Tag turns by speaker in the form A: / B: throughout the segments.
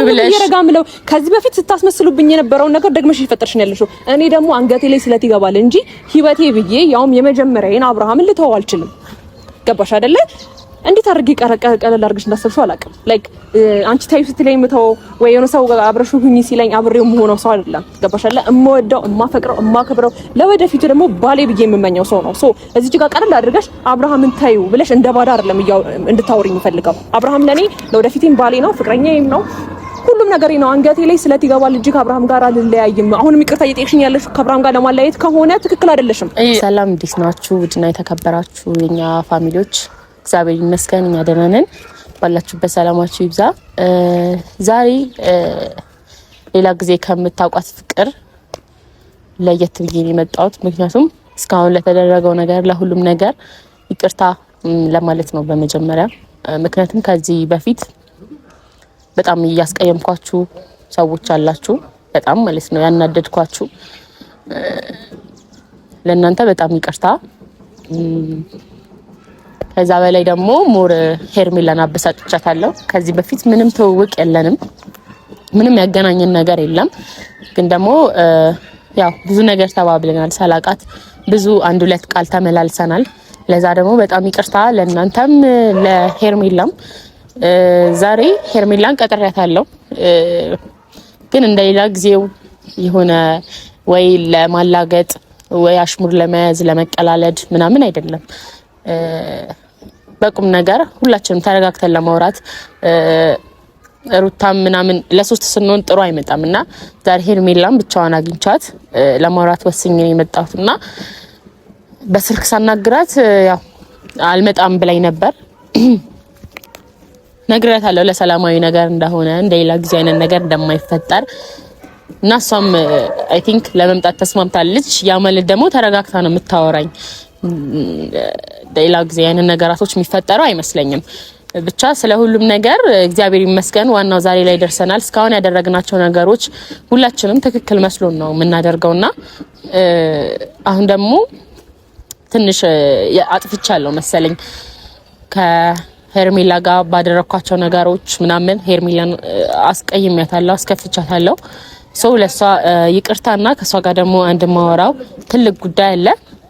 A: ብለሽ ይረጋምለው ከዚህ በፊት ስታስመስሉብኝ የነበረውን ነገር ደግመሽ ይፈጠርሽ ነው ያለሽው። እኔ ደግሞ አንገቴ ላይ ስለት ይገባል እንጂ ህይወቴ ብዬ ያውም የመጀመሪያዬን አብርሃምን ልተው አልችልም። ገባሽ አይደለ? እንዴት አድርጌ ቀለል አድርገሽ እንዳሰብሽው አላውቅም። ላይክ አንቺ ታይፕ ስትለኝ ምተው ወይ የሆነ ሰው አብረሹ ሁኚ ሲለኝ አብሬው መሆነው ሰው አይደለም። ገባሽ አይደለ? እምወደው እማፈቅረው እማከብረው ለወደፊቱ ደግሞ ባሌ ብዬ የምመኘው ሰው ነው። ሶ እዚህ ጋር ቀለል አድርገሽ አብርሃምን ታዩ ብለሽ እንደ ባዳ አይደለም እንድታወሪኝ የምፈልገው። አብርሃም ለኔ ለወደፊቴም ባሌ ነው፣ ፍቅረኛዬም ነው፣ ሁሉም ነገሬ ነው። አንገቴ ላይ ስለት ይገባል እንጂ ከአብርሃም ጋር አልለያይም። አሁንም ይቅርታ እየጠየቅሽኝ ያለሽ ከአብርሃም ጋር ለማለያየት ከሆነ ትክክል አይደለሽም።
B: ሰላም፣ እንዴት ናችሁ? ውድና የተከበራችሁ የኛ ፋሚሊዎች እግዚአብሔር ይመስገን እኛ ደህና ነን። ባላችሁበት ሰላማችሁ ይብዛ። ዛሬ ሌላ ጊዜ ከምታውቋት ፍቅር ለየት ብዬ ነው የመጣሁት። ምክንያቱም እስካሁን ለተደረገው ነገር ለሁሉም ነገር ይቅርታ ለማለት ነው በመጀመሪያ። ምክንያቱም ከዚህ በፊት በጣም እያስቀየምኳችሁ ሰዎች አላችሁ፣ በጣም ማለት ነው ያናደድኳችሁ። ለእናንተ በጣም ይቅርታ። ከዛ በላይ ደግሞ ሞር ሄርሜላን አበሳጭቻታለሁ። ከዚህ በፊት ምንም ትውውቅ የለንም፣ ምንም ያገናኘን ነገር የለም። ግን ደግሞ ያው ብዙ ነገር ተባብለናል። ሳላቃት ብዙ አንድ ሁለት ቃል ተመላልሰናል። ለዛ ደግሞ በጣም ይቅርታ ለእናንተም ለሄርሜላም። ዛሬ ሄርሜላን ቀጥሬያታለሁ፣ ግን እንደሌላ ጊዜው የሆነ ወይ ለማላገጥ ወይ አሽሙር ለመያዝ ለመቀላለድ ምናምን አይደለም። በቁም ነገር ሁላችንም ተረጋግተን ለማውራት ሩታም ምናምን ለሶስት ስንሆን ጥሩ አይመጣምና ዛሬ ሄርሜላን ብቻዋን አግኝቻት ለማውራት ወስኜ ነው የመጣሁትና በስልክ ሳናግራት ያው አልመጣም ብላኝ ነበር። ነግሬያታለሁ ለሰላማዊ ነገር እንደሆነ እንደሌላ ጊዜ አይነት ነገር እንደማይፈጠር እና እሷም አይ ቲንክ ለመምጣት ተስማምታለች። ያ ማለት ደግሞ ተረጋግታ ነው የምታወራኝ። ሌላ ጊዜ አይነት ነገራቶች የሚፈጠሩ አይመስለኝም። ብቻ ስለ ሁሉም ነገር እግዚአብሔር ይመስገን። ዋናው ዛሬ ላይ ደርሰናል። እስካሁን ያደረግናቸው ነገሮች ሁላችንም ትክክል መስሎን ነው የምናደርገውና አሁን ደግሞ ትንሽ አጥፍቻለሁ መሰለኝ ከሄርሜላ ጋር ባደረኳቸው ነገሮች ምናምን ሄርሜላን አስቀይሜያታለሁ፣ አስከፍቻታለሁ። ሰው ለሷ ይቅርታና ከሷ ጋር ደግሞ አንድ ማወራው ትልቅ ጉዳይ አለ።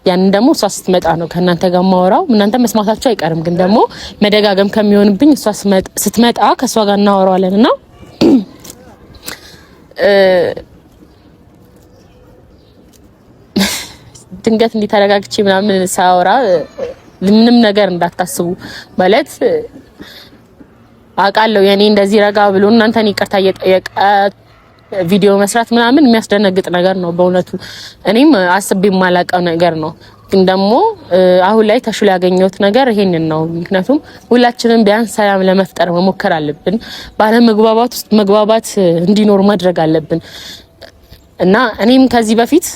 B: ያን ደግሞ እሷ ስትመጣ ነው ከእናንተ ጋር ማወራው። እናንተ መስማታችሁ አይቀርም፣ ግን ደግሞ መደጋገም ከሚሆንብኝ እሷ ስትመጣ ከሷ ጋር እናወራዋለንና ድንገት እንዲተረጋግቼ ምናምን ሳወራ ምንም ነገር እንዳታስቡ ማለት አውቃለሁ። የኔ እንደዚህ ረጋ ብሎ እናንተን ይቅርታ እየጠየቀ ቪዲዮ መስራት ምናምን የሚያስደነግጥ ነገር ነው በእውነቱ። እኔም አስቤ የማላውቀው ነገር ነው። ግን ደግሞ አሁን ላይ ተሽሎ ያገኘሁት ነገር ይሄንን ነው። ምክንያቱም ሁላችንም ቢያንስ ሰላም ለመፍጠር መሞከር አለብን። ባለመግባባት ውስጥ መግባባት እንዲኖር ማድረግ አለብን እና እኔም ከዚህ በፊት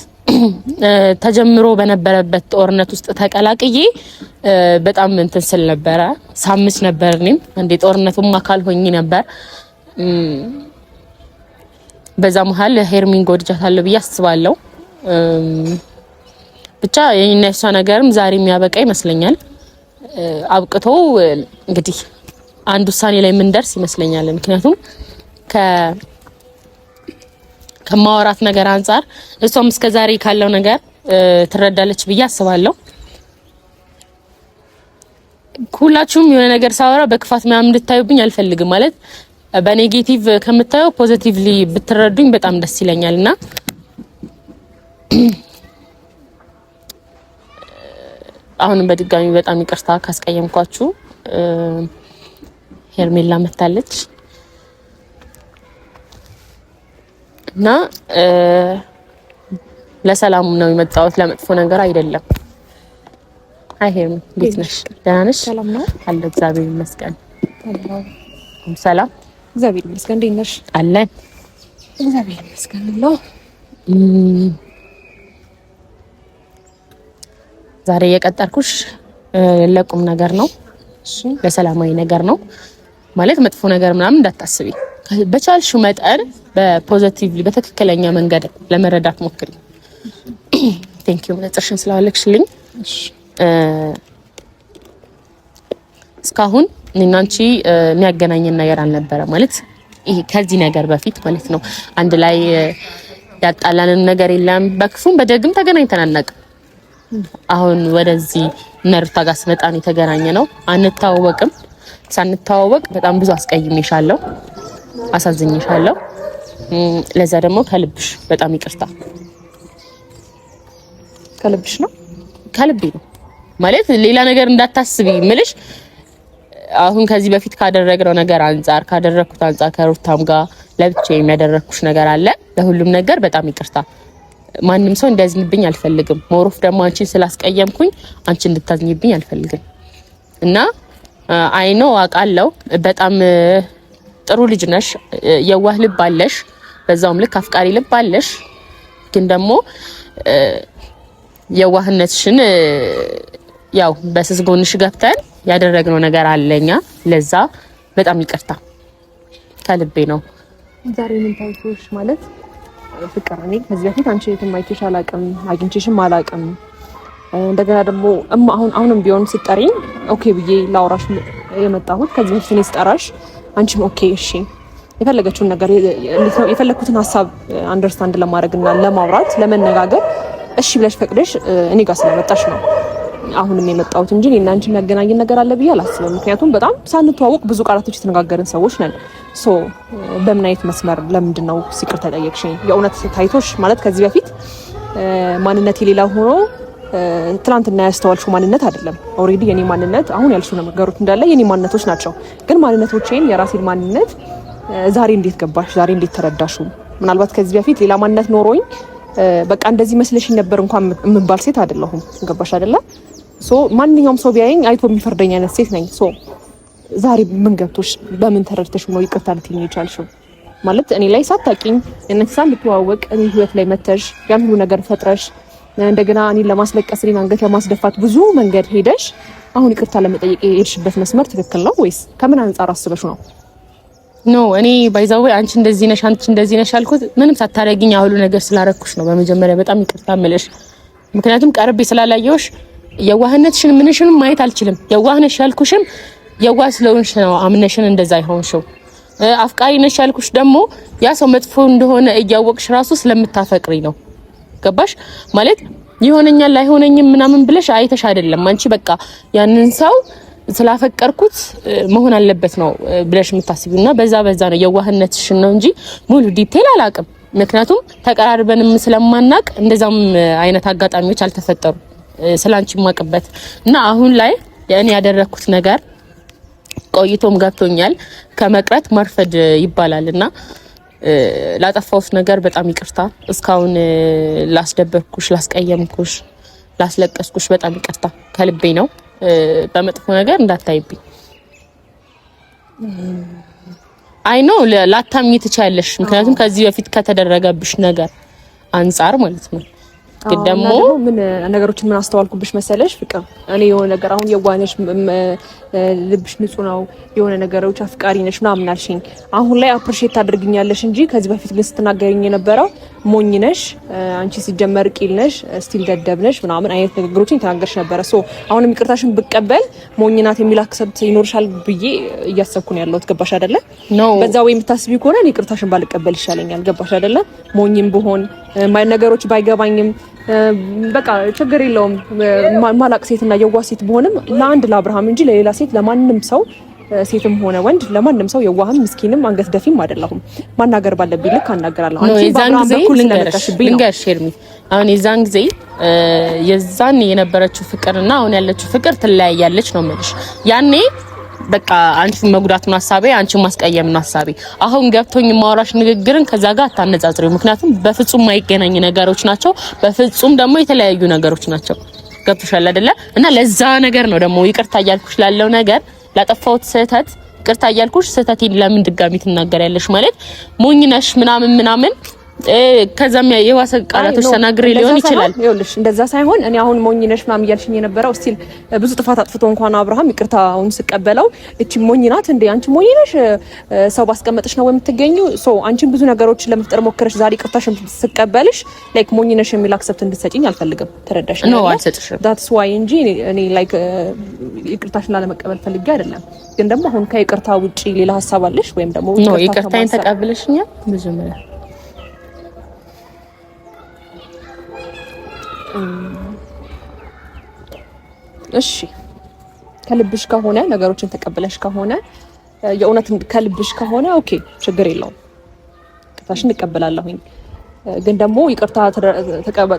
B: ተጀምሮ በነበረበት ጦርነት ውስጥ ተቀላቅዬ በጣም እንትን ስል ነበረ፣ ሳምስ ነበር። እኔም እንደ ጦርነቱም አካል ሆኜ ነበር። በዛ መሀል ሄርሚን ጎድጃታለሁ ብዬ አስባለሁ። ብቻ የኔና የሷ ነገርም ዛሬ የሚያበቃ ይመስለኛል። አብቅቶ እንግዲህ አንድ ውሳኔ ላይ የምንደርስ ይመስለኛል። ምክንያቱም ከማወራት ነገር አንፃር እሷም እስከዛሬ ካለው ነገር ትረዳለች ብዬ አስባለሁ። ሁላችሁም የሆነ ነገር ሳወራ በክፋት ምናምን እንድታዩብኝ አልፈልግም። ማለት በኔጌቲቭ ከምታየው ፖዚቲቭሊ ብትረዱኝ በጣም ደስ ይለኛልና አሁንም በድጋሚ በጣም ይቅርታ ካስቀየምኳችሁ። ሄርሜላ መታለች እና ለሰላም ነው የመጣሁት፣ ለመጥፎ ነገር አይደለም። አይ ሄርሜ እንዴት ነሽ? ደህና ነሽ?
A: ሰላም ነው
B: አለ እግዚአብሔር ይመስገን። ሰላም
A: እግዚአብሔር ይመስገን። እንዴት ነሽ?
B: አለን
A: እግዚአብሔር ይመስገን ነው።
B: ዛሬ የቀጠርኩሽ ለቁም ነገር ነው። እሺ ለሰላማዊ ነገር ነው ማለት መጥፎ ነገር ምናምን እንዳታስቢ። በቻልሽው መጠን በፖዚቲቭሊ በትክክለኛ መንገድ ለመረዳት ሞክሪ። ቴንክ ዩ መጥርሽን ስላወለክሽልኝ። እሺ እስካሁን እኔና አንቺ የሚያገናኘን ነገር አልነበረ ማለት ይሄ ከዚህ ነገር በፊት ማለት ነው አንድ ላይ ያጣላንን ነገር የለም። በክፉም በደግም ተገናኝተን አናውቅም። አሁን ወደዚህ ነርታ ጋር ስመጣን የተገናኘ ነው። አንተዋወቅም። ሳንተዋወቅ በጣም ብዙ አስቀይሜሻለሁ፣ አሳዝኜሻለሁ። ለዛ ደግሞ ከልብሽ በጣም ይቅርታ።
A: ከልብሽ ነው?
B: ከልቤ ነው ማለት ሌላ ነገር እንዳታስቢ ምልሽ። አሁን ከዚህ በፊት ካደረግነው ነገር አንፃር ካደረኩት አንፃር ከሩታም ጋር ለብቻ የሚያደረኩሽ ነገር አለ። ለሁሉም ነገር በጣም ይቅርታ። ማንም ሰው እንዲያዝንብኝ አልፈልግም። ሞሮፍ ደግሞ አንቺን ስላስቀየምኩኝ አንቺ እንድታዝኝብኝ አልፈልግም እና አይኖ አውቃለሁ በጣም ጥሩ ልጅ ነሽ፣ የዋህ ልብ አለሽ፣ በዛውም ልክ አፍቃሪ ልብ አለሽ። ግን ደግሞ የዋህነትሽን ያው በስስ ጎንሽ ገብተን ያደረግነው ነገር አለኛ። ለዛ በጣም ይቅርታ ከልቤ ነው።
A: ዛሬ ምን ታይቶሽ ማለት ፍቅር? እኔ ከዚህ በፊት አንቺ የትም አይቼሽ አላውቅም፣ አግኝቼሽም አላውቅም። እንደገና ደግሞ አሁንም ቢሆን ስጠሪኝ ኦኬ ብዬ ላውራሽ የመጣሁት ከዚህ በፊት እኔ ስጠራሽ አንቺም ኦኬ እሺ የፈለገችውን ነገር የፈለኩትን ሀሳብ አንደርስታንድ ለማድረግና ለማውራት ለመነጋገር እሺ ብለሽ ፈቅደሽ እኔ ጋር ስለመጣሽ ነው አሁንም የመጣሁት እንጂ እኔና አንቺ የሚያገናኝን ነገር አለ ብዬ አላስብም። ምክንያቱም በጣም ሳንተዋወቅ ብዙ ቃላቶች የተነጋገርን ሰዎች ነን። ሶ በምን አይነት መስመር ለምንድነው ይቅርታ ጠየቅሽኝ? የእውነት ታይቶሽ ማለት ከዚህ በፊት ማንነት የሌላ ሆኖ ትናንትና ያስተዋልሽው ማንነት አይደለም። ኦሬዲ የኔ ማንነት አሁን ያልሽው ነገሮች እንዳለ የኔ ማንነቶች ናቸው። ግን ማንነቶቼን የራሴን ማንነት ዛሬ እንዴት ገባሽ? ዛሬ እንዴት ተረዳሹ? ምናልባት ከዚህ በፊት ሌላ ማንነት ኖሮኝ በቃ እንደዚህ መስለሽኝ ነበር እንኳን የምባል ሴት አይደለሁም። ገባሽ አይደለ? ሶ ማንኛውም ሰው ቢያየኝ አይቶ የሚፈርደኝ አይነት ሴት ነኝ። ሶ ዛሬ ምን ገብቶሽ በምን ተረድተሽ ነው ይቅርታ ልትይኝ የቻልሽው? ማለት እኔ ላይ ሳታውቂኝ እነሳን ልትዋወቅ እኔ ህይወት ላይ መተሽ ያን ሁሉ ነገር ፈጥረሽ እንደገና እኔን ለማስለቀስ እኔን አንገት ለማስደፋት ብዙ መንገድ ሄደሽ አሁን ይቅርታ ለመጠየቅ የሄድሽበት መስመር ትክክል ነው ወይስ ከምን አንፃር አስበሽ ነው?
B: ኖ እኔ ባይዛው አንቺ እንደዚህ ነሽ አንቺ እንደዚህ ነሽ አልኩት ምንም ሳታረጊኝ ሁሉ ነገር ስላረኩሽ ነው በመጀመሪያ በጣም ይቅርታ እምልሽ። ምክንያቱም ቀርቤ ስላላየሁሽ የዋህነትሽን ምንሽንም ማየት አልችልም። የዋህ ነሽ ያልኩሽም የዋህ ስለሆንሽ ነው አምነሽን እንደዛ ይሆንሽው። አፍቃሪ ነሽ ያልኩሽ ደግሞ ያ ሰው መጥፎ እንደሆነ እያወቅሽ ራሱ ስለምታፈቅሪ ነው። ገባሽ ማለት ይሆነኛል አይሆነኝም ምናምን ብለሽ አይተሽ አይደለም አንቺ በቃ ያንን ሰው ስላፈቀርኩት መሆን አለበት ነው ብለሽ የምታስቢውና በዛ ነው የዋህነትሽን ነው እንጂ ሙሉ ዲቴል አላውቅም። ምክንያቱም ተቀራርበንም ስለማናቅ እንደዛም አይነት አጋጣሚዎች አልተፈጠሩ ስላንቺ ማቀበት እና አሁን ላይ ያኔ ያደረኩት ነገር ቆይቶም ገብቶኛል። ከመቅረት ማርፈድ ይባላልና ላጠፋሁት ነገር በጣም ይቅርታ። እስካሁን ላስደበርኩሽ፣ ላስቀየምኩሽ፣ ላስለቀስኩሽ በጣም ይቅርታ ከልቤ ነው። በመጥፎ ነገር እንዳታይብኝ። አይ ኖ ላታምኚ ትችያለሽ፣ ምክንያቱም ከዚህ በፊት ከተደረገብሽ ነገር አንፃር ማለት ነው። ግን ደግሞ
A: ምን ነገሮችን ምን አስተዋልኩብሽ መሰለሽ ፍቅር? እኔ የሆነ ነገር አሁን የዋነሽ ልብሽ ንጹህ ነው የሆነ ነገሮች አፍቃሪ ነሽ ምናምን አልሽኝ። አሁን ላይ አፕሪሼት ታደርግኛለሽ እንጂ ከዚህ በፊት ግን ስትናገሪኝ የነበረው ሞኝ ነሽ አንቺ ሲጀመር ቂል ነሽ ስቲል ደደብ ነሽ ምናምን አይነት ነገሮችን ተናገርሽ ነበረ። ሶ አሁንም ይቅርታሽን ብቀበል ሞኝ ናት የሚል አክሰብት ይኖርሻል ብዬ እያሰብኩ ነው ያለሁት። ገባሽ አይደለ? በዛ ወይ የምታስቢው ከሆነ እኔ ይቅርታሽን ባልቀበል ይሻለኛል። ገባሽ አይደለ? ሞኝም ብሆን ነገሮች ባይገባኝም በቃ ችግር የለውም። ማላቅ ሴትና የዋህ ሴት ብሆንም ለአንድ ለአብርሃም እንጂ ለሌላ ሴት ለማንም ሰው ሴትም ሆነ ወንድ ለማንም ሰው የዋህም ምስኪንም አንገት ደፊም አይደለሁም። ማናገር ባለብኝ ልክ አናገራለሁ። አንቺ በአብርሃም በኩል ስለመጣሽብኝ ነው። ሸርሚ
B: አሁን የዛን ጊዜ የዛን የነበረችው ፍቅርና አሁን ያለችው ፍቅር ትለያያለች ነው የምልሽ። ያኔ በቃ አንቺ መጉዳቱን ሐሳቤ አንቺ ማስቀየምን ሐሳቤ አሁን ገብቶኝ ማውራሽ ንግግርን ከዛ ጋር አታነጻጽሪው። ምክንያቱም በፍጹም የማይገናኝ ነገሮች ናቸው። በፍጹም ደግሞ የተለያዩ ነገሮች ናቸው። ገብቶሻል አይደለ? እና ለዛ ነገር ነው ደግሞ ይቅርታ እያልኩሽ ላለው ነገር ላጠፋሁት ስህተት ይቅርታ እያልኩሽ ስህተቴን ለምን ድጋሚ ትናገሪያለሽ? ማለት ሞኝ ነሽ ምናምን ከዛም የዋሰ ቃላቶች ተናግሬ ሊሆን ይችላል።
A: ይኸውልሽ እንደዛ ሳይሆን እኔ አሁን ሞኝ ነሽ ምናምን እያልሽኝ የነበረው ስቲል ብዙ ጥፋት አጥፍቶ እንኳን አብርሃም ይቅርታውን ስቀበለው እቺ ሞኝ ናት እንዴ አንቺ ሞኝ ነሽ ሰው ባስቀመጥሽ ነው የምትገኙ ሶ አንቺን ብዙ ነገሮችን ለመፍጠር ሞከረሽ ዛሬ ይቅርታሽን ስቀበልሽ ላይክ ሞኝ ነሽ የሚል አክሰፕት እንድትሰጪኝ አልፈልግም። ተረዳሽ?
B: ነው አልሰጥሽም።
A: that's why እንጂ እኔ ላይክ ይቅርታሽን ላለመቀበል ፈልጌ አይደለም። ግን ደግሞ አሁን ከይቅርታ ውጪ ሌላ ሐሳብ አለሽ ወይም ደግሞ
B: ይቅርታዬን ተቀበለሽኛል መጀመሪያ
A: እሺ ከልብሽ ከሆነ ነገሮችን ተቀበለሽ ከሆነ የእውነት ከልብሽ ከሆነ ኦኬ ችግር የለውም ይቅርታሽን እቀበላለሁኝ። ግን ደግሞ ይቅርታ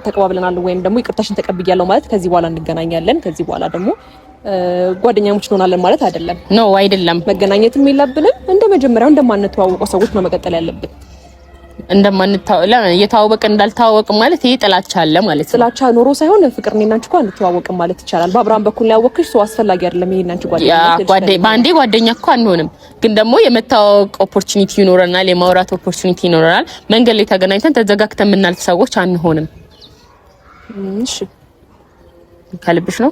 A: ተቀባብለናል ወይም ደግሞ ይቅርታሽን ተቀብያለሁ ማለት ከዚህ በኋላ እንገናኛለን ከዚህ በኋላ ደግሞ ጓደኛሞች እንሆናለን ማለት አይደለም።
B: ነው አይደለም።
A: መገናኘትም የለብንም እንደ መጀመሪያው እንደማንተዋወቀው ሰዎች ነው መቀጠል ያለብን።
B: እየተዋወቀ እንዳልተዋወቅ ማለት ይሄ ጥላቻ አለ ማለት ነው። ጥላቻ
A: ኖሮ ሳይሆን ፍቅር እኔና አንቺ እንኳን እንተዋወቅ ማለት ይቻላል። በአብርሃም በኩል ላይ ያወቅሽ ሰው አስፈላጊ አይደለም። ይሄና አንቺ
B: ባንዴ ጓደኛ እኮ አንሆንም፣ ግን ደግሞ የመታወቅ ኦፖርቹኒቲ ይኖረናል፣ የማውራት ኦፖርቹኒቲ ይኖረናል። መንገድ ላይ ተገናኝተን ተዘጋግተን የምናልፍ ሰዎች አንሆንም።
A: እሺ
B: ከልብሽ ነው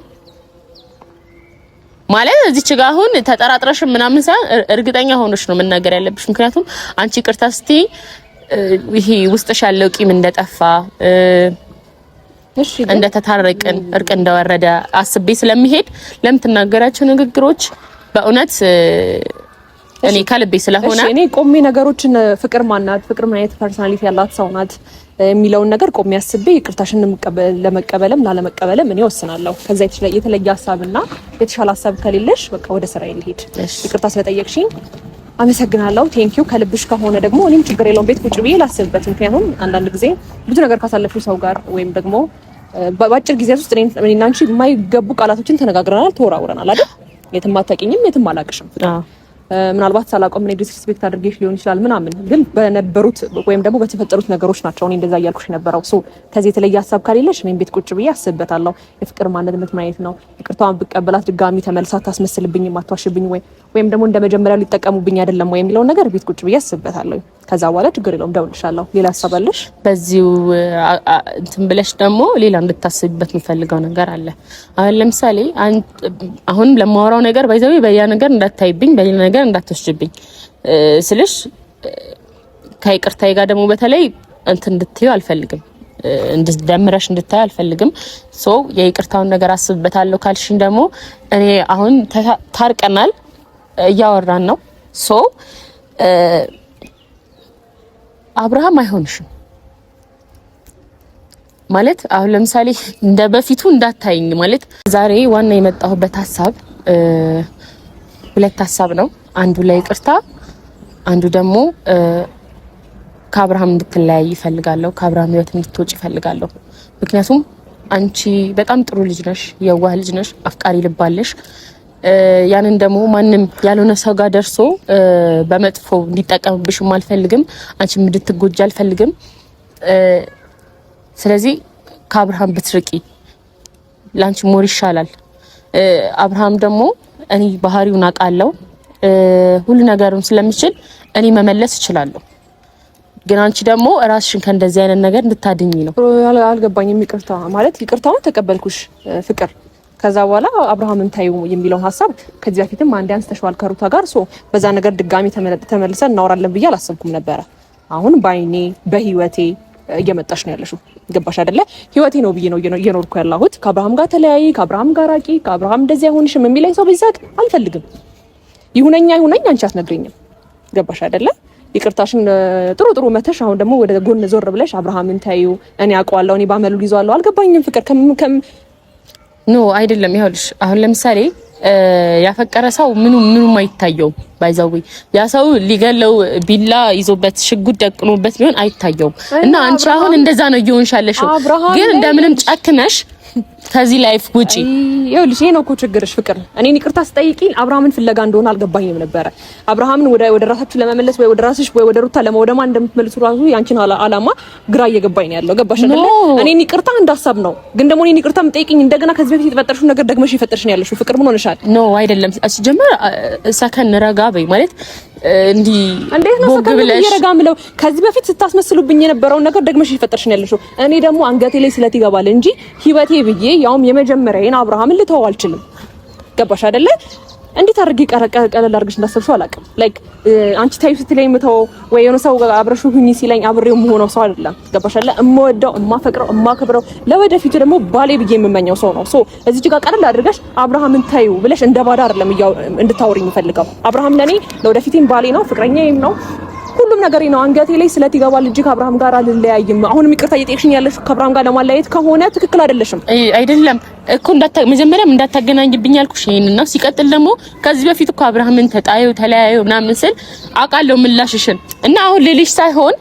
B: ማለት እዚች ጋር አሁን ተጠራጥረሽ ምናምን ሳይሆን እርግጠኛ ሆነሽ ነው መናገር ያለብሽ። ምክንያቱም አንቺ ይቅርታ ስትይ ይሄ ውስጥሽ ያለው ቂም እንደጠፋ እንደተታረቅን እርቅ እንደወረደ አስቤ ስለሚሄድ ለምትናገራቸው ንግግሮች በእውነት እኔ ከልቤ ስለሆነ
A: እኔ ቆሜ ነገሮችን ፍቅር ማናት ፍቅር ምን አይነት ፐርሰናሊቲ ያላት ሰው ናት የሚለውን ነገር ቆሜ አስቤ ይቅርታሽን ለመቀበልም ላለመቀበልም እኔ ወስናለሁ። ከዛ የተለየ ሀሳብና የተሻለ ሀሳብ ከሌለሽ በቃ ወደ ስራዬ ልሄድ። ይቅርታ ስለጠየቅሽኝ አመሰግናለሁ። ቴንኪዩ። ከልብሽ ከሆነ ደግሞ እኔም ችግር የለውም ቤት ቁጭ ብዬ ላስብበት። ምክንያቱም አንዳንድ ጊዜ ብዙ ነገር ካሳለፍሽ ሰው ጋር ወይም ደግሞ በአጭር ጊዜ ውስጥ እኔና አንቺ የማይገቡ ቃላቶችን ተነጋግረናል፣ ተወራውረናል አይደል? የትም አታውቂኝም፣ የትም አላውቅሽም። ምናልባት ሳላውቀው ምን ዲስሪስፔክት አድርጌሽ ሊሆን ይችላል ምናምን፣ ግን በነበሩት ወይም ደግሞ በተፈጠሩት ነገሮች ናቸው እኔ እንደዛ እያልኩሽ የነበረው። ሶ ከዚህ የተለየ ሀሳብ ካሌለሽ እኔም ቤት ቁጭ ብዬ አስብበታለሁ። የፍቅር ማንነት ማየት ነው። ይቅርታዋን ብቀበላት ድጋሚ ተመልሳ ታስመስልብኝ ማትዋሽብኝ ወይም ደግሞ እንደመጀመሪያው ሊጠቀሙብኝ አይደለም ወይ የሚለውን ነገር ቤት ቁጭ ብዬ አስብበታለሁ። ከዛ በኋላ ችግር የለውም ደውልሻለሁ። ሌላ ሀሳብ አለሽ?
B: በዚሁ እንትን ብለሽ ደግሞ ሌላ እንድታስብበት የምፈልገው ነገር አለ። አሁን ለምሳሌ አሁን ለማወራው ነገር ባይዘው በያ ነገር እንዳታይብኝ በሌላ ነገር እንዳትወስጅብኝ ስልሽ ከይቅርታዬ ጋር ደግሞ በተለይ እንትን እንድትዩ አልፈልግም፣ እንድትደምረሽ እንድታይ አልፈልግም። ሶ የይቅርታውን ነገር አስብበታለሁ ካልሽኝ ደግሞ እኔ አሁን ታርቀናል፣ እያወራን ነው። ሶ አብርሃም አይሆንሽም ማለት አሁን ለምሳሌ እንደ በፊቱ እንዳታይኝ ማለት ዛሬ ዋና የመጣሁበት ሀሳብ ሁለት ሀሳብ ነው። አንዱ ላይ ይቅርታ፣ አንዱ ደግሞ ከአብርሃም እንድትለያይ ይፈልጋለሁ፣ ከአብርሃም ህይወት እንድትወጪ ይፈልጋለሁ። ምክንያቱም አንቺ በጣም ጥሩ ልጅ ነሽ፣ የዋህ ልጅ ነሽ፣ አፍቃሪ ልባለሽ። ያንን ደግሞ ማንም ያልሆነ ሰው ጋር ደርሶ በመጥፎ እንዲጠቀምብሽም አልፈልግም፣ አንቺም እንድትጎጂ አልፈልግም። ስለዚህ ከአብርሃም ብትርቂ ላንቺ ሞር ይሻላል። አብርሃም ደግሞ እኔ ባህሪውን አውቃለሁ፣ ሁሉ ነገሩን ስለሚችል እኔ መመለስ እችላለሁ። ግን አንቺ ደግሞ ራስሽን ከእንደዚህ አይነት ነገር እንድታድኚ ነው።
A: አልገባኝም። ይቅርታ ማለት ይቅርታውን ተቀበልኩሽ ፍቅር፣ ከዛ በኋላ አብርሃምን ታዩ የሚለውን ሀሳብ ከዚህ በፊትም አንድ አንስተሽዋል ከሩታ ጋር። ሶ በዛ ነገር ድጋሚ ተመልሰን እናወራለን ብዬ አላሰብኩም ነበረ። አሁን ባይኔ በህይወቴ እየመጣሽ ነው ያለሽው። ገባሽ አይደለ? ህይወቴ ነው ብዬ ነው እየኖርኩ ያለሁት። ከአብርሃም ጋር ተለያይ፣ ከአብርሃም ጋር ራቂ፣ ከአብርሃም እንደዚህ አይሆንሽም የሚለኝ ሰው ቢዛቅ አልፈልግም። ይሁነኛ አንቺ አትነግሪኝም። ገባሽ አይደለ? ይቅርታሽን ጥሩ መተሽ አሁን ደግሞ ወደ ጎን ዞር ብለሽ አብርሃምን ታዩ፣ እኔ አውቀዋለሁ፣ እኔ ባመሉ ይዟለሁ። አልገባኝም ፍቅር
B: ኖ አይደለም። ይኸውልሽ አሁን ለምሳሌ ያፈቀረ ሰው ምኑም አይታየውም። ባይዛው ያ ሰው ሊገለው ቢላ ይዞበት ሽጉጥ ደቅኖበት ቢሆን አይታየውም። እና አንቺ አሁን እንደዛ ነው እየሆንሻለሽው። ግን እንደምንም ጨክነሽ ከዚህ ላይፍ ውጪ።
A: ይኸውልሽ ይሄ ነው እኮ ችግርሽ ፍቅር። እኔን ይቅርታ ስጠይቂኝ አብርሃምን ፍለጋ እንደሆነ አልገባኝም ነበረ። አብርሃምን ወደ ራሳችሁ ለመመለስ ወይ ወደ ራስሽ ወይ ወደ ሩታ ለማውደማ እንደምትመልሱ ራሱ ያንቺን አላማ ግራ እየገባኝ ነው ያለው። ገባሽ አይደለ? እኔን ይቅርታ እንዳሳብ ነው። ግን ደግሞ እኔን ይቅርታ የምጠይቂኝ እንደገና ከዚህ በፊት የተፈጠርሽው ነገር ደግመሽ ይፈጠርሽ ነው ያለሽው። ፍቅር ምን ሆነሻል?
B: ኖ አይደለም። አስጀመር ሰከን ረጋ በይ ማለት
A: እንዴት ነው እየረጋምለው ከዚህ በፊት ስታስመስሉብኝ የነበረው ነገር ደግመሽ ይፈጠርሽ ነው ያለሽው። እኔ ደግሞ አንገቴ ላይ ስለት ይገባል እንጂ ህይወቴ ብዬ ያውም የመጀመሪያዬን አብርሃምን ልተው አልችልም። ገባሽ አይደለ? እንዴት አድርጌ ቀለል አድርገሽ እንዳሰብሽው አላውቅም። ላይክ አንቺ ታዩ ስትለኝ ምተው ወይ የሆነ ሰው አብረሹ ሁኚ ሲለኝ አብሬው የምሆነው ሰው አይደለም። ገባሽ አይደለ? እምወደው እማፈቅረው እማከብረው ለወደፊቱ ደግሞ ባሌ ብዬ የምመኘው ሰው ነው። ሶ እዚህ ጋር ቀለል አድርገሽ አብርሃምን ታዩ ብለሽ እንደ ባዳ አይደለም እንድታወሪኝ የምፈልገው። አብርሃም ለኔ ለወደፊቴም ባሌ ነው፣ ፍቅረኛዬም ነው፣ ሁሉም ነገር ነው። አንገቴ ላይ ስለት ይገባል እንጂ ከአብርሃም ጋር አልለያይም። አሁንም ይቅርታ እየጠየቅሽኝ ያለሽ ከአብርሃም ጋር ለማለያየት ከሆነ ትክክል አይደለሽም።
B: አይደለም እኮ መጀመሪያም እንዳታገናኝብኝ ያልኩሽ ይሄን ነው። ሲቀጥል ደግሞ ከዚህ በፊት እኮ አብርሃምን ተለያዩ ምናምን ስል አውቃለሁ ምላሽሽን እና አሁን ልልሽ ሳይሆን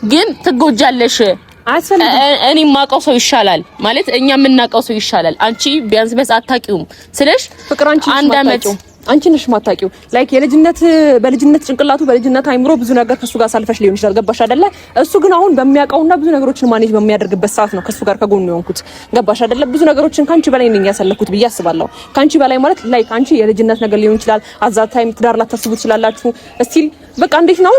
B: ግን ትጎጃለሽ። እኔ የማውቀው ሰው ይሻላል ማለት እኛ የምናውቀው ሰው ይሻላል። አንቺ ቢያንስ በሰዓት አታውቂውም ስለሽ
A: ፍቅር አንድ አመት አንቺ ነሽ ማታቂው ላይክ በልጅነት ጭንቅላቱ በልጅነት አይምሮ ብዙ ነገር ከሱ ጋር ሳልፈሽ ሊሆን ይችላል። ገባሽ አይደለ? እሱ ግን አሁን በሚያውቀውና ብዙ ነገሮችን ማኔጅ በሚያደርግበት ሰዓት ነው ከሱ ጋር ከጎኑ የሆንኩት። ገባሽ አይደለ? ብዙ ነገሮችን ካንቺ በላይ ነኝ ያሳለኩት ብዬ አስባለሁ። ካንቺ በላይ ማለት ላይክ አንቺ የልጅነት ነገር ሊሆን ይችላል። አዛት ታይም ትዳር ላታስቡ ትችላላችሁ። እስቲል በቃ እንዴት ነው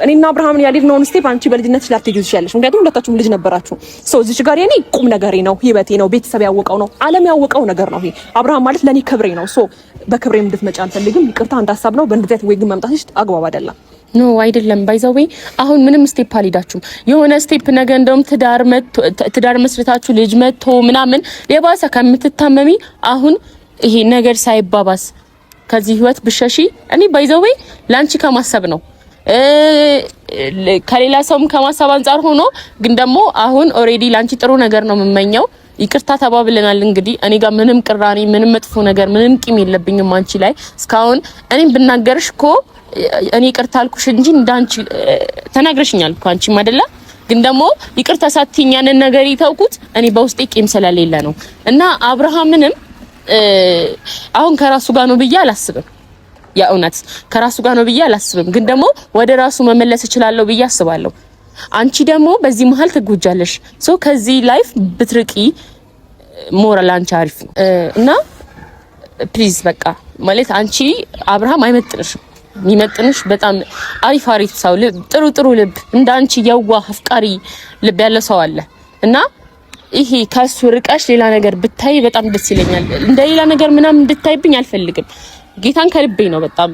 A: እኔና አብርሃምን ያልሄድነውን ስቴፕ አንቺ በልጅነት ላትሄጂው ትችያለሽ። ምክንያቱም ሁለታችሁም ልጅ ነበራችሁ። ሶ እዚህ ጋር የኔ ቁም ነገሬ ነው፣ ህይወቴ ነው፣ ቤተሰብ ያወቀው ነው፣ ዓለም ያወቀው ነገር ነው። ይሄ አብርሃም ማለት ለኔ ክብሬ ነው። ሶ በክብሬ እንድትመጪ አልፈልግም። ይቅርታ እንዳሳብ ነው። በእንደዚህ አይነት ወይ ግን መምጣትሽ አግባብ አይደለም።
B: ኖ አይደለም። ባይዘዌ አሁን ምንም ስቴፕ አልሄዳችሁም። የሆነ ስቴፕ ነገ እንደውም ትዳር መስርታችሁ ልጅ መጥቶ ምናምን የባሰ ከምትታመሚ አሁን ይሄ ነገር ሳይባባስ ከዚህ ህይወት ብሸሺ እኔ ባይዘዌ ላንቺ ከማሰብ ነው ከሌላ ሰውም ከማሰብ አንፃር ሆኖ ግን ደግሞ አሁን ኦሬዲ ላንቺ ጥሩ ነገር ነው የምመኘው። ይቅርታ ተባብለናል። እንግዲህ እኔ ጋር ምንም ቅራኔ ምንም መጥፎ ነገር ምንም ቂም የለብኝም አንቺ ላይ እስካሁን እኔም ብናገርሽ እኮ እኔ ይቅርታ አልኩሽ እንጂ እንዳንቺ ተናግረሽኛል እኮ አንቺም አይደለ። ግን ደግሞ ይቅርታ ሳትይኝ ያንን ነገር ይተውኩት እኔ በውስጤ ቂም ስለሌለ ነው። እና አብርሃምንም አሁን ከራሱ ጋር ነው ብዬ አላስብም። የእውነት ከራሱ ጋር ነው ብዬ አላስብም። ግን ደግሞ ወደ ራሱ መመለስ እችላለሁ ብዬ አስባለሁ። አንቺ ደግሞ በዚህ መሀል ትጎጃለሽ። ሶ ከዚህ ላይፍ ብትርቂ ሞራል አንቺ አሪፍ ነው እና ፕሊዝ በቃ ማለት አንቺ አብርሃም አይመጥንሽም። የሚመጥንሽ በጣም አሪፍ ሰው ጥሩ ልብ እንዳንቺ የዋህ አፍቃሪ ልብ ያለ ሰው አለ እና ይሄ ከሱ ርቀሽ ሌላ ነገር ብታይ በጣም ደስ ይለኛል። እንደ ሌላ ነገር ምናምን እንድታይብኝ አልፈልግም። ጌታን ከልቤ ነው በጣም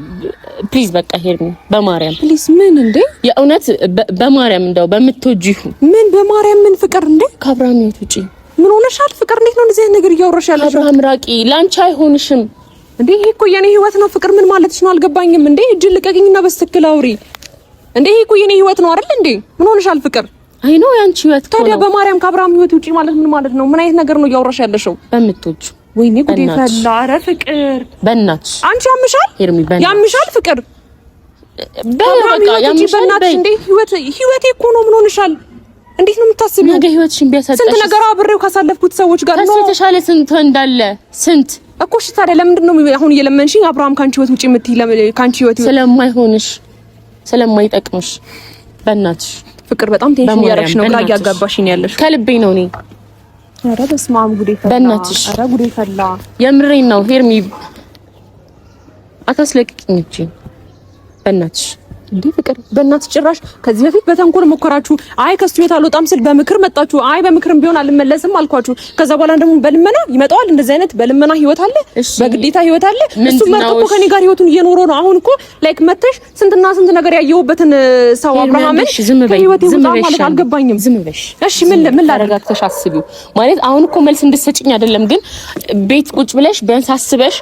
B: ፕሊዝ በቃ ሄርሚ በማርያም
A: ፕሊዝ። ምን እንዴ
B: የእውነት በማርያም እንደው በምትወጂው
A: ምን በማርያም ምን ፍቅር እንዴ
B: ከአብርሃም ህይወት ውጪ ምን
A: ሆነሻል? ፍቅር እንዴት ነው እንደዚህ ነገር እያወራሽ ያለሽ?
B: አብርሃም ራቂ ላንቺ አይሆንሽም
A: እንዴ ይሄ እኮ የኔ ህይወት ነው። ፍቅር ምን ማለትሽ ነው? አልገባኝም። እንዴ እጅ ልቀቂኝና በስትክክል አውሪ። እንዴ ይሄ እኮ የኔ ህይወት ነው አይደል እንዴ? ምን ሆነሻል? ፍቅር
B: አይ ነው ያንቺ ህይወት ነው።
A: ታዲያ በማርያም ከአብርሃም ህይወት ውጪ ማለት ምን ማለት ነው? ምን አይነት ነገር ነው እያወራሽ ያለሽው?
B: በምትወጂው
A: ወይኔ ጉዴ ፈላ። ኧረ ፍቅር
B: በእናትሽ
A: አንቺ ያምሻል፣ ያምሻል ፍቅር
B: በቃ ያምሻል።
A: እንዴ ህይወቴ እኮ ነው። ምን ሆነሻል? እንዴት ነው የምታስቢው?
B: ነገ ህይወትሽን ቢያሳጣሽ
A: ስንት ነገር አብሬው ካሳለፍኩት ሰዎች ጋር ነው።
B: የተሻለ ስንት እንዳለ ስንት
A: እኮ። እሺ ታዲያ ለምንድን ነው አሁን እየለመንሽኝ አብርሃም ካንቺ ህይወት ውጪ የምትይ? ካንቺ ህይወት
B: ስለማይሆንሽ ስለማይጠቅምሽ በእናትሽ
A: ፍቅር በጣም ቴንሽን እያደረግሽ ነው። ግራ እያጋባሽኝ ያለሽ ከልቤ ነው እኔ። ኧረ በስመ አብ ጉዴ ፈላ።
B: በእናትሽ
A: ኧረ ጉዴ ፈላ።
B: የምሬን ነው ሄርሚ አታስለቅቂኝ እንጂ በእናትሽ
A: እንዴ ፍቅር በእናትሽ ጭራሽ ከዚህ በፊት በተንኮል ሞከራችሁ። አይ ከሱ ቤት አልወጣም ስል በምክር መጣችሁ። አይ በምክርም ቢሆን አልመለስም አልኳችሁ። ከዛ በኋላ ደግሞ በልመና ይመጣዋል። እንደዚህ አይነት በልመና ህይወት አለ፣ በግዴታ ህይወት አለ። እሱ መጥቶ ከኔ ጋር ህይወቱን እየኖረ ነው። አሁን እኮ ላይክ መተሽ ስንትና ስንት ነገር ያየሁበትን ሰው አብርሃምን ከህይወቴ ውጣ ማለት አልገባኝም።
B: ዝም በሽ
A: እሺ። ምን
B: ላረጋግተሽ አስቢው ማለት አሁን እኮ መልስ እንድትሰጪኝ አይደለም፣ ግን ቤት ቁጭ ብለሽ ቢያንስ አስበሽ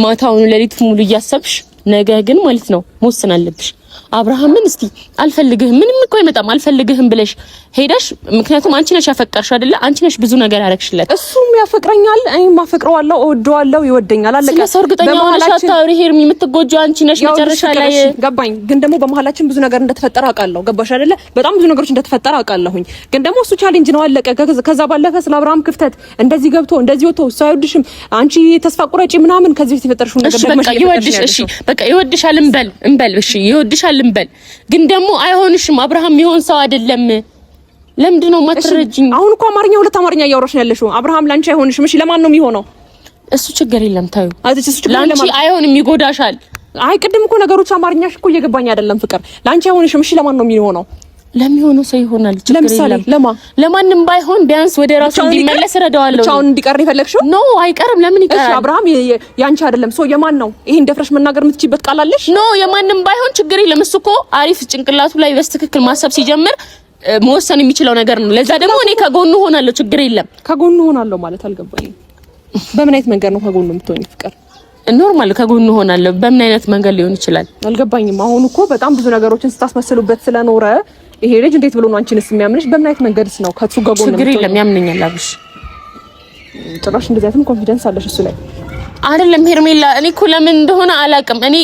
B: ማታውን ሌሊት ሙሉ እያሰብሽ ነገ ግን ማለት ነው መወሰን አለብሽ። አብርሃምን እስቲ አልፈልግህም ምንም እኮ አይመጣም አልፈልግህም ብለሽ ሄደሽ፣ ምክንያቱም አንቺ ነሽ ያፈቀርሽ አይደለ? አንቺ ነሽ ብዙ ነገር ያረክሽለት።
A: እሱም ያፈቅረኛል፣ እኔም አፈቅረዋለሁ፣ እወደዋለሁ፣ ይወደኛል። አለቀ።
B: ስለዚህ እርግጠኛ ሆነሽ አታውሪ ሄርሚ። የምትጎጂው አንቺ ነሽ መጨረሻ ላይ።
A: ገባኝ። ግን ደግሞ በመሀላችን ብዙ ነገር እንደተፈጠረ አውቃለሁ። ገባሽ አይደለ? በጣም ብዙ ነገሮች እንደተፈጠረ አውቃለሁኝ። ግን ደግሞ እሱ ቻሌንጅ ነው፣ አለቀ። ከዛ ባለፈ ስለ አብርሃም ክፍተት እንደዚህ ገብቶ እንደዚህ ወጥቶ እሱ አይወድሽም አንቺ ተስፋ ቁረጪ ምናምን ከዚህ በፊት የፈጠርሽው ነገር ደግሞ
B: በቃ ይወድሽ። እሺ በቃ ይወድሻል እንበል እሺ ይወድሻል እንበል። ግን ደግሞ አይሆንሽም። አብርሃም የሚሆን ሰው አይደለም። ለምንድን ነው የማትረጂኝ?
A: አሁን እኮ ሁለት አማርኛ እያወራሽ ነው ያለሽው። አብርሃም ላንቺ አይሆንሽም። እሺ ለማን ነው የሚሆነው?
B: እሱ ችግር የለም ታዩ። ላንቺ አይሆንም፣ ይጎዳሻል።
A: አይ ቅድም እኮ ነገሮች አማርኛሽ እኮ እየገባኝ አይደለም ፍቅር። ላንቺ አይሆንሽም። እሺ ለማን ነው የሚሆነው?
B: ለሚሆነው ሰው ይሆናል።
A: ለምሳሌ
B: ለማንም ባይሆን ቢያንስ ወደ ራሱ እንዲመለስ ረዳዋለሁ።
A: ብቻውን እንዲቀር ይፈልግሽው?
B: ኖ አይቀርም። ለምን ይቀራል?
A: እሺ አብርሃም ያንቺ አይደለም ሰው የማን ነው? ይሄን ደፍረሽ መናገር የምትችይበት ቃል አለሽ?
B: ኖ የማንም ባይሆን ችግር የለም። እሱ እኮ አሪፍ ጭንቅላቱ ላይ በስትክክል ማሰብ ሲጀምር መወሰን የሚችለው ነገር ነው። ለዛ ደግሞ እኔ ከጎኑ ሆናለሁ። ችግር የለም።
A: ከጎኑ ሆናለሁ ማለት አልገባኝም። በምን አይነት መንገድ ነው ከጎኑ የምትሆኝ ፍቅር?
B: ኖርማል ከጎኑ ሆናለሁ። በምን አይነት መንገድ ሊሆን ይችላል?
A: አልገባኝም። አሁን እኮ በጣም ብዙ ነገሮችን ስታስመስሉበት ስለኖረ ይሄ ልጅ እንዴት ብሎ ነው አንቺንስ የሚያምንሽ? በምን አይነት መንገድስ ነው ከሱ ጋር ጎን ነው?
B: ችግር የለም ያምነኛል። አብሽ
A: ጭራሽ እንደዚህ አይነት ኮንፊደንስ አለሽ እሱ ላይ
B: አይደለም ሄርሜላ። እኔ እኮ ለምን እንደሆነ አላውቅም። እኔ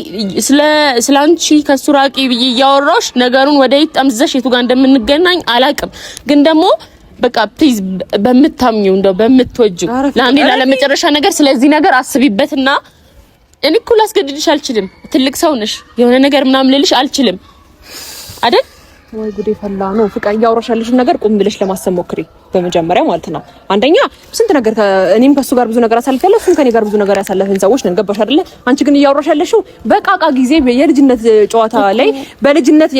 B: ስለ አንቺ ከሱ ራቂ ብዬ እያወራሁሽ ነገሩን ወደ ይጣምዘሽ የቱ ጋር እንደምንገናኝ አላውቅም። ግን ደግሞ በቃ ፕሊዝ በምታምኚው እንደው በምትወጂው ለአንዴ ላለመጨረሻ ነገር ስለዚህ ነገር አስቢበትና እኔ እኮ ላስገድድሽ አልችልም። ትልቅ ሰው ነሽ። የሆነ ነገር ምናምን ልልሽ አልችልም አይደል?
A: ወይ ጉዴ ፈላ ነው ፍቅር። እያወራሻለሽን ነገር ቁም ብለሽ ለማሰብ ሞክሪ በመጀመሪያ ማለት ነው። አንደኛ ስንት ነገር እኔም ከሱ ጋር ብዙ ነገር አሳልፈያለሁ፣ እሱም ከኔ ጋር ብዙ ነገር ያሳለፈን ሰዎች ነን። ገባሽ አይደለ? አንቺ ግን እያወራሻለሽው በቃቃ ጊዜ የልጅነት ጨዋታ ላይ በልጅነት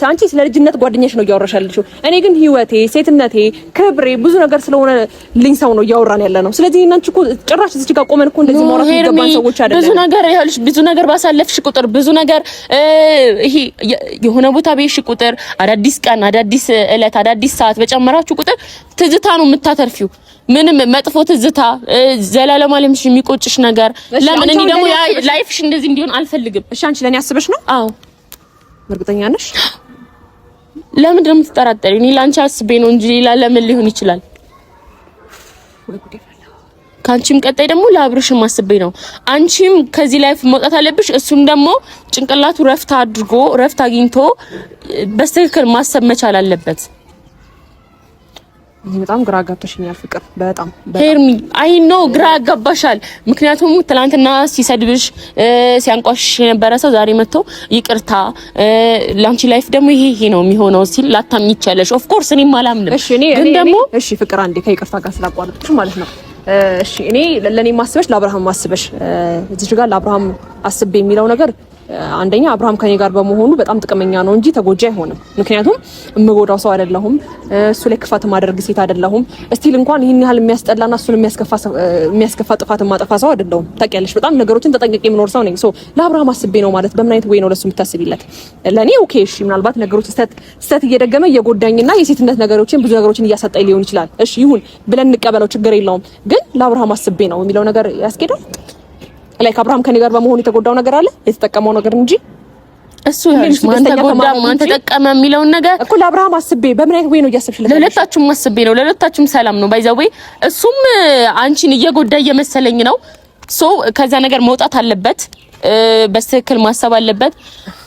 A: አንቺ ስለ ልጅነት ጓደኛሽ ነው እያወራሻለሽው። እኔ ግን ህይወቴ፣ ሴትነቴ፣ ክብሬ ብዙ ነገር ስለሆነ ልኝ ሰው ነው እያወራን ያለ ነው። ስለዚህ እናንቺ እኮ ጭራሽ እዚህ ጋር ቆመን እኮ እንደዚህ ማውራት ይገባን ሰዎች አይደለም።
B: ብዙ ነገር ይኸውልሽ፣ ብዙ ነገር ባሳለፍሽ ቁጥር ብዙ ነገር ይሄ የሆነ ቦታ በይሽ ቁጥር አዳዲስ ቀን፣ አዳዲስ እለት፣ አዳዲስ ሰዓት በጨመራችሁ ቁጥር ትዝታ ነው የምታተርፊው። ምንም መጥፎ ትዝታ ዘላለም አለምሽ የሚቆጭሽ ነገር ለምን? እኔ ደግሞ ላይፍሽ እንደዚህ እንዲሆን አልፈልግም።
A: እሺ አንቺ ለኔ አስበሽ ነው?
B: አዎ።
A: እርግጠኛ ነሽ?
B: ለምን ደግሞ ትጠራጠሪ? እኔ ላንቺ አስቤ ነው እንጂ ሌላ ለምን ሊሆን ይችላል? ካንቺም ቀጣይ ደግሞ ለአብርሽም አስቤ ነው። አንቺም ከዚህ ላይፍ መውጣት አለብሽ። እሱም ደግሞ ጭንቅላቱ ረፍት አግኝቶ በስትክክል ማሰብ መቻል አለበት።
A: በጣም ግራ አጋብተሽኛል ፍቅር። በጣም
B: ሄርሚ አይ ኖ ግራ አጋባሻል። ምክንያቱም ትናንትና ሲሰድብሽ ሲያንቋሽሽ የነበረ ሰው ዛሬ መጥቶ ይቅርታ ላንቺ ላይፍ ደግሞ ይሄ ነው የሚሆነው ሲል ላታምኚ ይቻለሽ። ኦፍ ኮርስ እኔም አላምንም። ግን ደግሞ
A: እሺ ፍቅር አንዴ ከይቅርታ ጋር ስላቋረጥኩሽ ማለት ነው። እሺ እኔ ለኔ ማስበሽ ለአብርሃም ማስበሽ እዚህ ጋር ለአብርሃም አስቤ የሚለው ነገር አንደኛ አብርሃም ከኔ ጋር በመሆኑ በጣም ጥቅመኛ ነው እንጂ ተጎጂ አይሆንም። ምክንያቱም እምጎዳው ሰው አይደለሁም። እሱ ላይ ክፋት ማደርግ ሴት አይደለሁም። እስቲል እንኳን ይሄን ያህል የሚያስጠላና እሱን የሚያስከፋ ጥፋት ማጠፋ ሰው አይደለሁም። ታውቂያለሽ፣ በጣም ነገሮችን ተጠንቅቄ የምኖር ሰው ነኝ። ሶ ለአብርሃም አስቤ ነው ማለት በምን አይነት ወይ ነው ለሱ የምታስቢለት? ለኔ ኦኬ እሺ፣ ምናልባት ነገሮች ስተት እየደገመ እየጎዳኝና የሴትነት ነገሮችን ብዙ ነገሮችን እያሳጣኝ ሊሆን ይችላል። እሺ ይሁን ብለን እንቀበለው፣ ችግር የለውም። ግን ለአብርሃም አስቤ ነው የሚለው ነገር ያስኬዳል? ላይክ አብርሃም ከኔ ጋር በመሆኑ የተጎዳው ነገር አለ የተጠቀመው ነገር እንጂ
B: እሱ ያልሽ ማን ተጎዳ ማን ተጠቀመ የሚለው ነገር
A: እኮ ለአብርሃም አስቤ በምን አይነት ወይ ነው እያሰብሽለት?
B: ለሁለታችሁም አስቤ ነው። ለሁለታችሁም ሰላም ነው። ባይዘው እሱም አንቺን እየጎዳ እየመሰለኝ ነው። ሶ ከዛ ነገር መውጣት አለበት። በትክክል ማሰብ አለበት።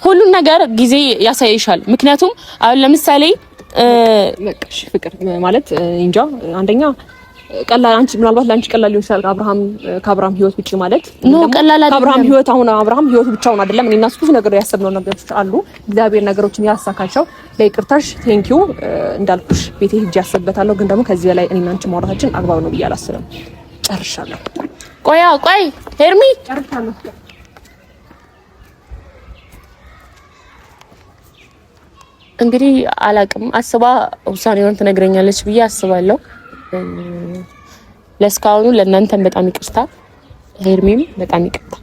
B: ሁሉን ነገር ጊዜ ያሳይሻል። ምክንያቱም አሁን ለምሳሌ
A: መቀሽ ፍቅር ማለት እንጃ አንደኛ ቀላል አንቺ ምናልባት ላንቺ ቀላል ሊሆን ይችላል ከአብርሃም ህይወት ውጪ ማለት
B: ነው። ቀላል አይደለም
A: ከአብርሃም ህይወት አሁን አብርሃም ህይወት ብቻውን አይደለም። እኔና እሱ ብዙ ነገር ያሰብነው ነገሮች አሉ። እግዚአብሔር ነገሮችን ያሳካቸው። ለይቅርታሽ ቴንክ ዩ እንዳልኩሽ ቤቴ ሂጅ ያሰበታለሁ። ግን ደግሞ ከዚህ በላይ እኔና አንቺ ማውራታችን አግባብ ነው ብዬ አላስብም። ጨርሻለሁ።
B: ቆይ ሄርሚ
A: ጨርሻለሁ።
B: እንግዲህ አላቅም አስባ ውሳኔውን ትነግረኛለች ብዬ አስባለሁ። ለስካውኑ ለእናንተም በጣም ይቅርታ፣ ሄርሚም በጣም ይቅርታ።